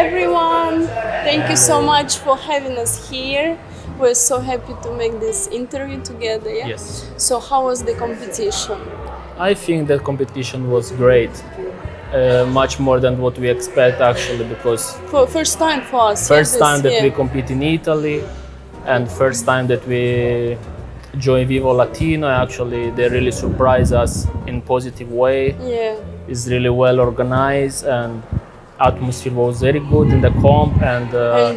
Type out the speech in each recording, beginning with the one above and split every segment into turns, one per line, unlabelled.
everyone. Thank you so much for having us here. We're so happy to make this interview together. Yeah?
Yes.
So how was the competition?
I think the competition was great, much more than what we expect actually, because
For first time for us.
first time that
yeah.
we compete in Italy, and first time that we join VIVO Latino. Actually, they really surprised us in positive way.
Yeah.
It's really well organized, and atmosphere was very good in the comp, and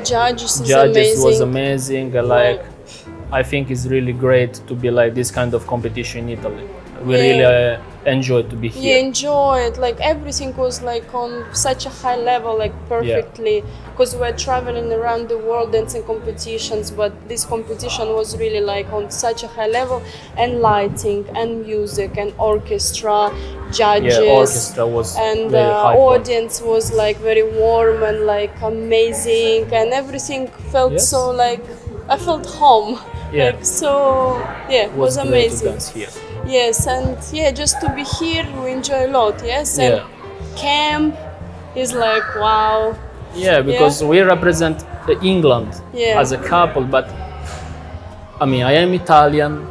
Judges
was
amazing.
amazing. Like, I think it's really great to be like this kind of competition in Italy. We really enjoyed to be here.
Yeah, enjoy it. Like everything was like on such a high level, like perfectly. Because we're traveling around the world dancing competitions, but this competition was really like on such a high level, and lighting and music and orchestra, judges.
Yeah, orchestra was
and
very high
audience was like very warm and like amazing, and everything felt so like I felt home.
Yeah.
Like, so it was
great
amazing.
to dance here.
Yes, and just to be here, we enjoy a lot. Yes, and camp is like wow.
Yeah, because we represent England as a couple, but I mean, I am Italian,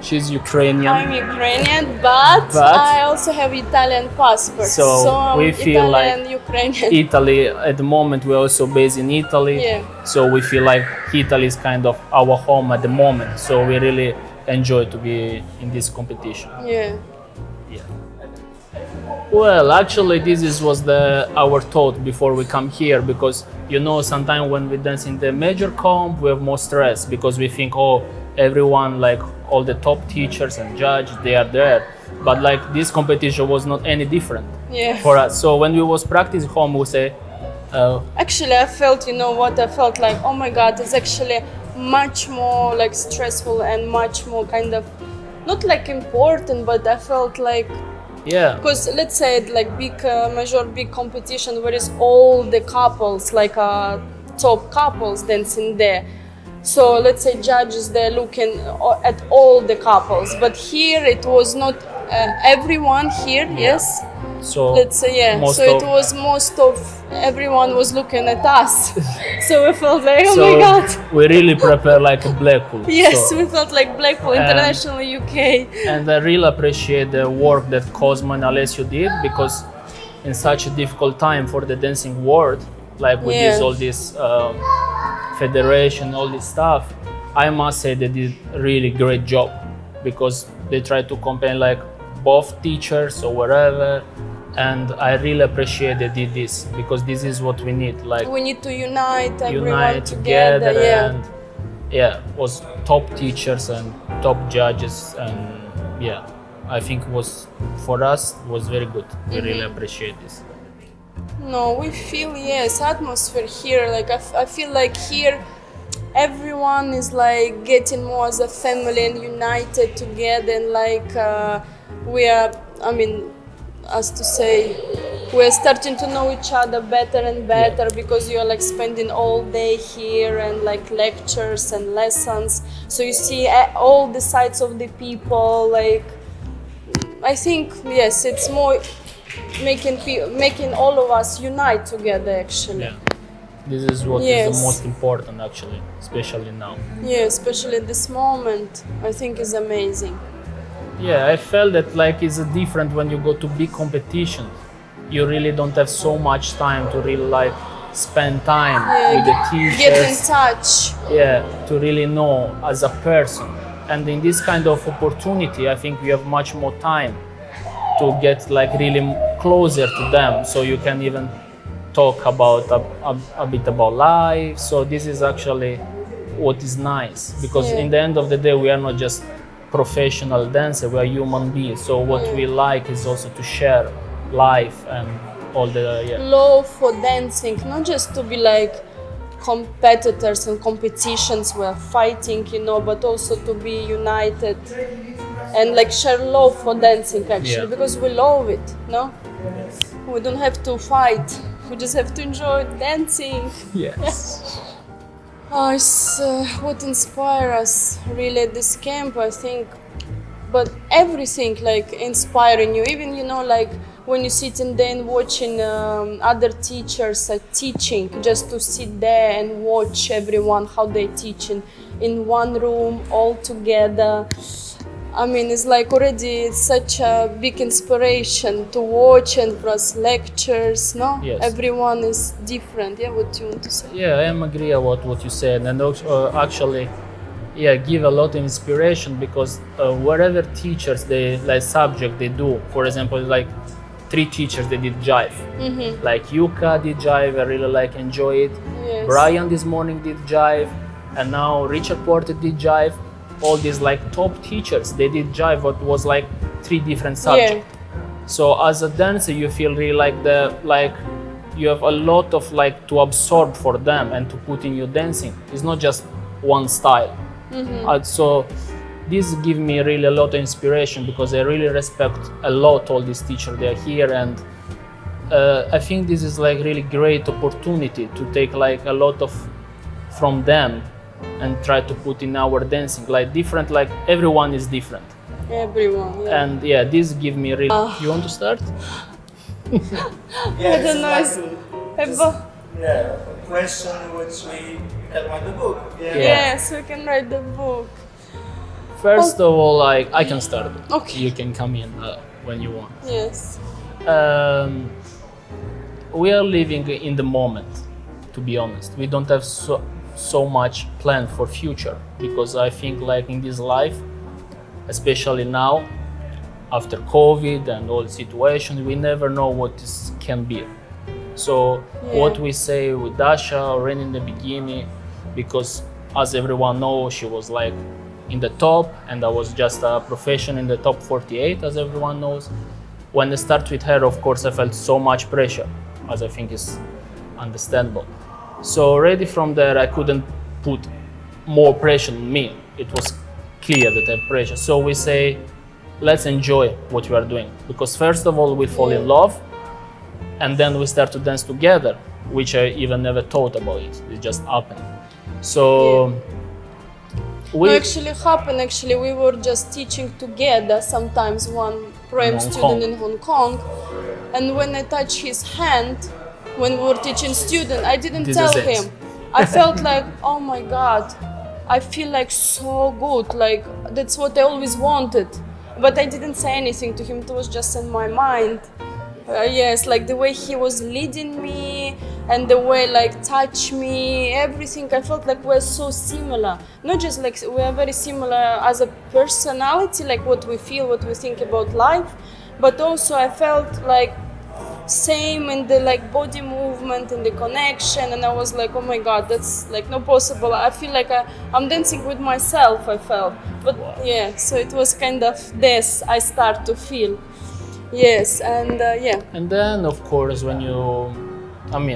she's Ukrainian.
I'm Ukrainian, but I also have Italian passport.
So we feel
Italian,
like
Ukrainian.
Italy, at the moment, we're also based in Italy.
Yeah.
So we feel like Italy is kind of our home at the moment. So we really enjoy to be in this competition.
Yeah.
Well, actually, was our thought before we come here, because sometimes when we dance in the major comp, we have more stress because we think, oh, everyone, like all the top teachers and judges, they are there. But like this competition was not any different for us. So when we was practicing home, we say.
Actually, I felt, I felt like, oh my God, it's actually much more like stressful and much more kind of not like important, but I felt like because let's say like big competition where is all the couples like top couples dancing there, so let's say judges, they're looking at all the couples, but here it was not everyone here. Yes, so let's say it was most of everyone was looking at us. So we felt like, oh my God.
We really prepare like a Blackpool.
Yes, we felt like Blackpool International UK.
And I really appreciate the work that Cosmo and Alessio did, because in such a difficult time for the dancing world, like with all this federation, all this stuff, I must say they did a really great job, because they tried to combine like both teachers or wherever. And I really appreciate they did this, because this is what we need. Like
we need to unite everyone together.
And was top teachers and top judges, and I think was for us was very good. We really appreciate this.
No, we feel atmosphere here. Like I feel like here everyone is like getting more as a family and united together, and like we are. I mean, as to say, we're starting to know each other better and better, because you're like spending all day here and like lectures and lessons, so you see all the sides of the people. Like I think it's more making all of us unite together actually.
This is what is the most important actually, especially now.
Especially this moment, I think is amazing.
I felt that like it's different when you go to big competition. You really don't have so much time to really like spend time with the teachers.
Get in touch.
To really know as a person. And in this kind of opportunity, I think you have much more time to get like really closer to them, so you can even talk about a bit about life. So this is actually what is nice, because in the end of the day, we are not just professional dancer, we are human beings. So what we like is also to share life and all the
love for dancing, not just to be like competitors and competitions we're fighting, but also to be united and like share love for dancing actually, because we love it. We don't have to fight, we just have to enjoy dancing. It's what inspires us really at this camp, I think. But everything like inspiring you, even like when you sitting there and watching other teachers teaching, just to sit there and watch everyone how they teaching in one room all together. I mean, it's like already such a big inspiration to watch, and plus lectures, no?
Yes.
Everyone is different. Yeah, what do you want to say?
Yeah, I am agree about what you said, and actually, yeah, give a lot of inspiration, because whatever teachers they like subject they do, for example, like 3 teachers they did jive, like Yuka did jive, I really like enjoy it.
Yes.
Brian this morning did jive, and now Richard Porter did jive. All these like top teachers they did jive, what was like 3 different subjects. So as a dancer you feel really like you have a lot of like to absorb for them and to put in your dancing. It's not just one style. So this give me really a lot of inspiration, because I really respect a lot all these teachers they are here, and I think this is like really great opportunity to take like a lot of from them and try to put in our dancing, like different, like everyone is different.
Everyone, yeah.
And yeah, this give me really. You want to start?
I don't know.
A question which we can write the book.
Yes, we can write the book.
First of all, like I can start.
Okay.
You can come in when you want.
Yes.
We are living in the moment, to be honest. We don't have so much plan for future, because I think like in this life, especially now after COVID and all the situation, we never know what this can be. So what we say with Dasha already in the beginning, because as everyone knows, she was like in the top, and I was just a professional in the top 48, as everyone knows. When I start with her, of course, I felt so much pressure, as I think is understandable. So already from there, I couldn't put more pressure on me. It was clear that I have pressure. So we say, let's enjoy what we are doing. Because first of all, we fall in love, and then we start to dance together, which I even never thought about it. It just happened. So
No, actually happened. Actually, we were just teaching together. Sometimes one Pro-Am student in Hong Kong, and when I touched his hand, when we were teaching student, I didn't tell him. I felt like, oh my God, I feel like so good. Like that's what I always wanted, but I didn't say anything to him. It was just in my mind. Yes, like the way he was leading me and the way like touch me, everything. I felt like we're so similar. Not just like we are very similar as a personality, like what we feel, what we think about life, but also I felt like same in the like body movement and the connection, and I was like, oh my God, that's like not possible. I feel like I'm dancing with myself, I felt. But yeah, so it was kind of this I start to feel. Yes, and yeah.
And then of course when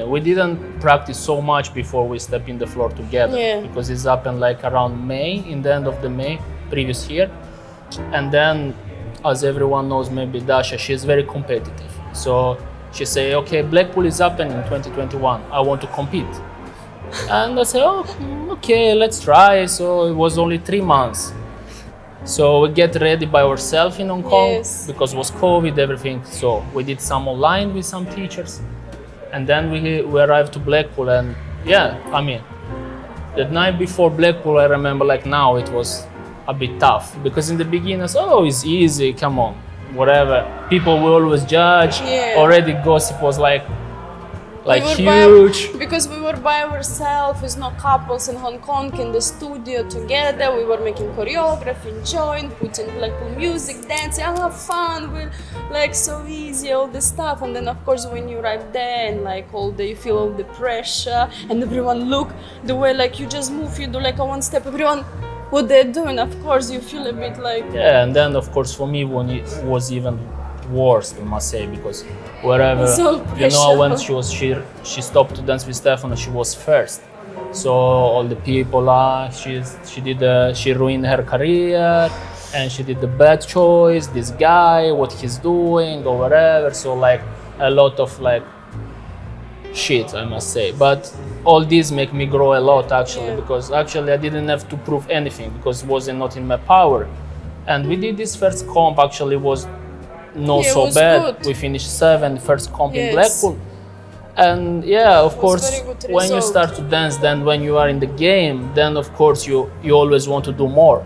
we didn't practice so much before we step in the floor together, because it's happened like around May, in the end of the May previous year. And then, as everyone knows, maybe Dasha, she's very competitive. So she say, okay, Blackpool is happening in 2021, I want to compete. And I said, oh, okay, let's try. So it was only 3 months. So we get ready by ourselves in Hong Kong, because it was COVID, everything. So we did some online with some teachers. And then we arrived to Blackpool, and yeah, the night before Blackpool, I remember like now it was a bit tough, because in the beginning I said, oh, it's easy, come on, whatever. People will always judge. Already gossip was like huge.
Because we were by ourselves, with no couples in Hong Kong in the studio together. We were making choreography, enjoying, putting Blackpool music, dancing, have fun, we're like so easy, all this stuff. And then of course when you arrive there and like all day you feel all the pressure, and everyone look the way like you just move, you do like a one step, everyone what they're doing, of course you feel a bit like...
Yeah, and then of course for me when it was even worse, I must say, because wherever, when she stopped to dance with Stefano, she was first. So all the people, she ruined her career, and she did the bad choice, this guy, what he's doing or whatever. So like a lot of like shit, I must say. But all these make me grow a lot actually, because actually I didn't have to prove anything, because it wasn't not in my power. And we did this first comp, actually was not
Yeah, it
so
was
bad.
good.
We finished 7th, first comp in
Yes.
Blackpool. And yeah, of
was
course,
very good
when you
result.
start to dance, then when you are in the game, then of course you always want to do more.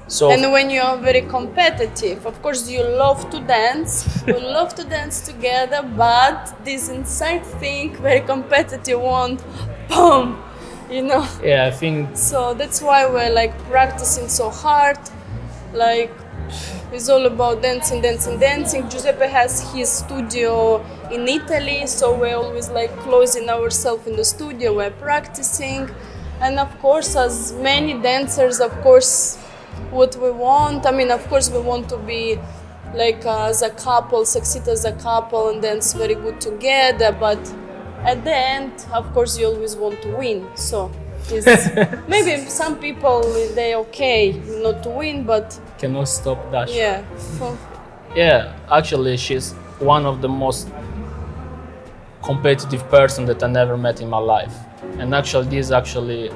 So
And when you are very competitive, of course you love to dance, you love to dance together, but this inside thing, very competitive one, boom, you know.
yeah, I think
So that's why we're like practicing so hard, like it's all about dancing, dancing, dancing. Giuseppe has his studio in Italy, so we're always like closing ourselves in the studio, we're practicing. And of course, as many dancers, of course, what we want, I mean, of course, we want to be like as a couple, succeed as a couple and dance very good together, but at the end, of course, you always want to win. So it's, maybe some people, they're okay not to win, but
cannot stop Dasha.
yeah. So,
Yeah, actually, she's one of the most competitive person that I never met in my life. And actually, this actually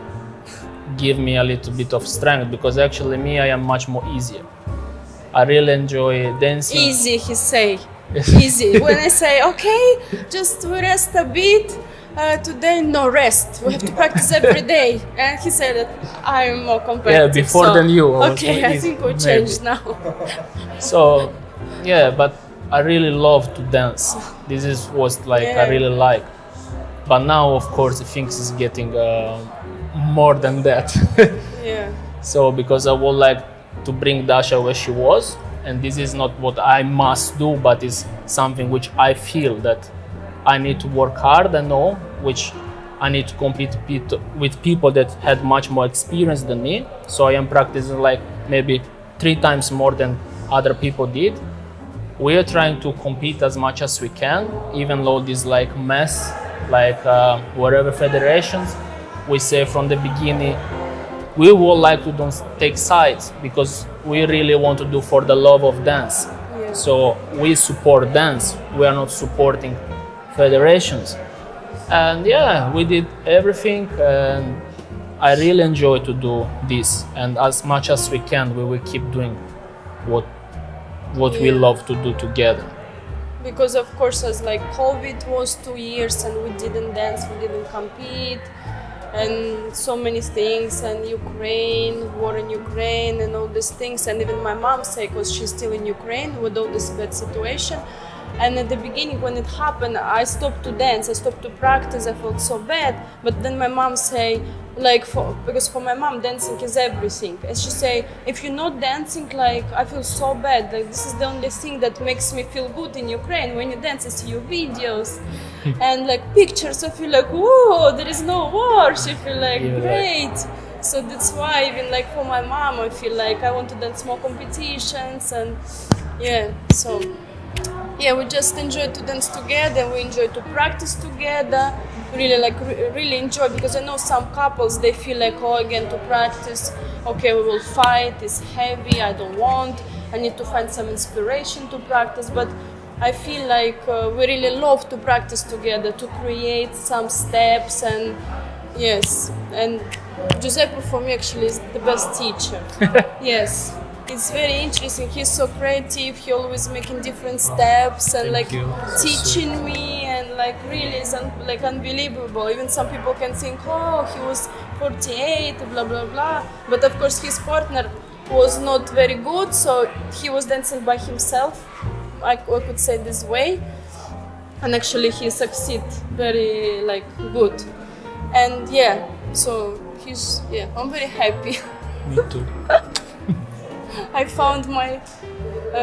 give me a little bit of strength because actually me, I am much more easier. I really enjoy dancing.
easy, he say. Easy. When I say, okay, just we rest a bit, today no rest. We have to practice every day. And he said that I'm more competitive.
Yeah, before
so,
than you. I was
Okay,
more
I
easy,
think we
maybe.
changed now.
So, yeah, but I really love to dance. This is what like
Yeah.
I really like. But now, of course, things is getting more than that.
Yeah.
So, because I would like to bring Dasha where she was, and this is not what I must do, but is something which I feel that I need to work hard and know, which I need to compete with people that had much more experience than me. So I am practicing like maybe 3 times more than other people did. We are trying to compete as much as we can, even though this like mess, like whatever federations, we say from the beginning, we would like to don't take sides because we really want to do for the love of dance.
Yeah.
So we support dance. We are not supporting federations. And yeah, we did everything, and I really enjoy to do this. And as much as we can, we will keep doing what we
Yeah.
love to do together.
Because of course, as like COVID was 2 years and we didn't dance, we didn't compete, and so many things, and Ukraine, war in Ukraine, and all these things, and even my mom say, because she's still in Ukraine with all this bad situation. And at the beginning, when it happened, I stopped to dance, I stopped to practice, I felt so bad. But then my mom say, like, because for my mom, dancing is everything. And she say, if you're not dancing, like, I feel so bad. Like, this is the only thing that makes me feel good in Ukraine. When you dance, I see your videos and like pictures. I feel like, whoa, there is no war. She feel like,
Yeah,
great. So that's why even like for my mom, I feel like I want to dance more competitions, and yeah, so. Yeah, we just enjoy to dance together. We enjoy to practice together. Really like really enjoy, because I know some couples, they feel like, oh, again to practice. Okay, we will fight. It's heavy. I don't want. I need to find some inspiration to practice. But I feel like we really love to practice together, to create some steps, and yes. And Giuseppe for me actually is the best teacher. Yes. It's very interesting. He's so creative. He always making different steps and
Thank
like
you.
teaching me, and like really is like unbelievable. Even some people can think, oh, he was 48, blah blah blah. But of course, his partner was not very good, so he was dancing by himself. I could say this way, and actually he succeed very like good. And yeah, so I'm very happy.
Me too.
I found my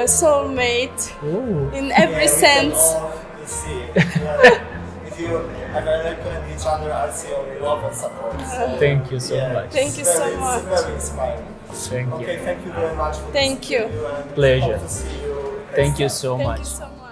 soulmate
Ooh.
in every sense.
You see, if you have a recommend each other, I see only love and support. So,
Thank you so much.
Thank you so much.
It's very inspiring.
Thank you.
Okay, thank you very much for
Thank
this
you.
interview, and
Pleasure.
hope to see you next
Thank you
time.
so
Thank
much.
you so much.